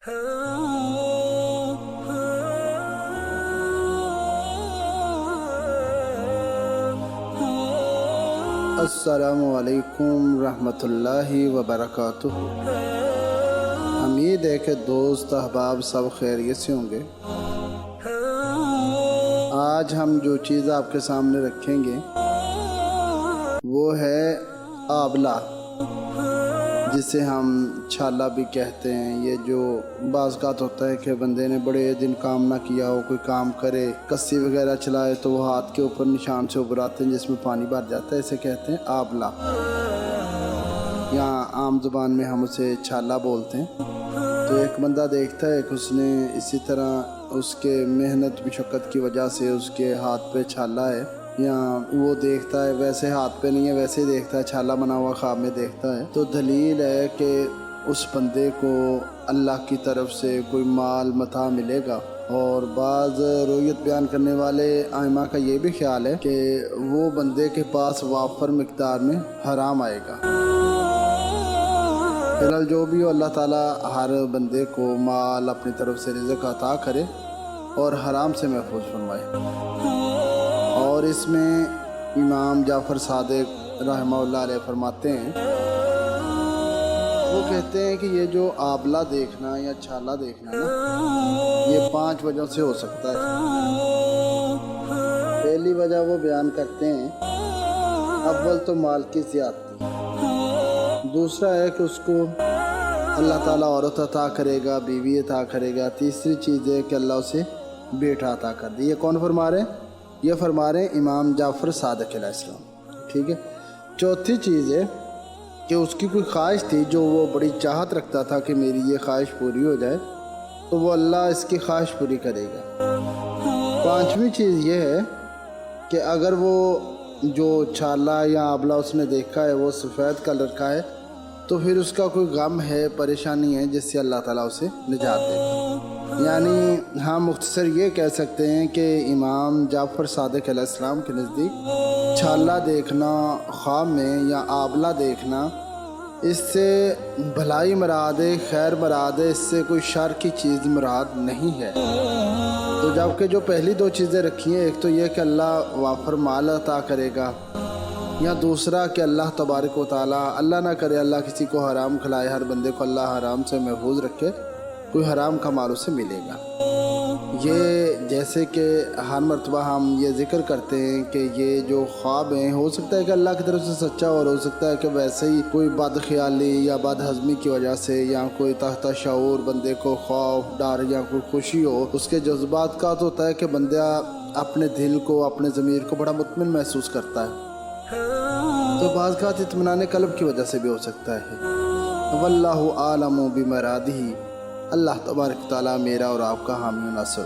अस्सलामु अलैकुम रहमतुल्लाह वबरकातुह। उम्मीद है कि दोस्त अहबाब सब खैरियत से होंगे। आज हम जो चीज़ आपके सामने रखेंगे वो है आंवला, जिसे हम छाला भी कहते हैं। ये जो बाज़ होता है कि बंदे ने बड़े दिन काम ना किया हो, कोई काम करे, कस्सी वगैरह चलाए तो वो हाथ के ऊपर निशान से उभर आते हैं जिसमें पानी भर जाता है, इसे कहते हैं आंवला। यहाँ आम ज़ुबान में हम उसे छाला बोलते हैं। तो एक बंदा देखता है कि उसने इसी तरह उसके मेहनत मशक्क़त की वजह से उसके हाथ पे छाला है, या वो देखता है वैसे हाथ पे नहीं है, वैसे ही देखता है छाला बना हुआ ख्वाब में देखता है, तो दलील है कि उस बंदे को अल्लाह की तरफ से कोई माल मता मिलेगा। और बाज़ रोयत बयान करने वाले आइमा का ये भी ख्याल है कि वो बंदे के पास वाफर मिक़दार में हराम आएगा। फिलहाल जो भी हो, अल्लाह ताला हर बंदे को माल अपनी तरफ से रिज़्क़ अता करे और हराम से महफूज फरमाए। और इसमें इमाम जाफ़र सादिक रहमतुल्लाह अलैह फरमाते हैं, वो कहते हैं कि ये जो आंवला देखना या छाला देखना ना, ये 5 वजहों से हो सकता है। पहली वजह वो बयान करते हैं, अव्वल तो माल की ज़्यादती, दूसरा है कि उसको अल्लाह ताला औरत अता करेगा, बीवी अता करेगा, तीसरी चीज़ है कि अल्लाह उसे बेटा अता कर दी। ये कौन फरमा रहे हैं? ये फरमा रहे हैं इमाम जाफ़र सादिक अलैहिस्सलाम। ठीक है। चौथी चीज़ है कि उसकी कोई ख्वाहिश थी जो वो बड़ी चाहत रखता था कि मेरी ये ख्वाहिश पूरी हो जाए, तो वो अल्लाह इसकी ख्वाहिश पूरी करेगा। पांचवी चीज़ ये है कि अगर वो जो छाला या आंवला उसने देखा है वो सफ़ेद कलर का है, तो फिर उसका कोई गम है, परेशानी है, जिससे अल्लाह ताला उसे निजात देगा। यानी हाँ, मुख्तसर ये कह सकते हैं कि इमाम जाफ़र सादिक अलैहिस्सलाम के नज़दीक छाला देखना ख्वाब में या आंवला देखना, इससे भलाई मुराद है, खैर मुराद है, इससे कोई शर की चीज़ मुराद नहीं है। तो जबकि जो पहली 2 चीज़ें रखी हैं, एक तो ये कि अल्लाह वाफर माल अता करेगा, या दूसरा कि अल्लाह तबारक व तआला, अल्लाह ना करे अल्लाह किसी को हराम खिलाए, हर बंदे को अल्लाह हराम से महफूज रखे, कोई हराम का माल उसे मिलेगा। ये जैसे कि हर मरतबा हम ये ज़िक्र करते हैं कि ये जो ख्वाब हैं, हो सकता है कि अल्लाह की तरफ से सच्चा, और हो सकता है कि वैसे ही कोई बदख्याली या बदहज़मी की वजह से, या कोई तहत शऊर बंदे को खौफ, डर या कोई खुशी हो, उसके जज्बात का तो होता है कि बंदा अपने दिल को, अपने ज़मीर को बड़ा मुतमिन महसूस करता है। तो बाज़ का इत्मीनान क़ल्ब की वजह से भी हो सकता है। वल्लाहु आलमु बिमरादिही। अल्लाह तबारक तआला मेरा और आपका हामी नासिर।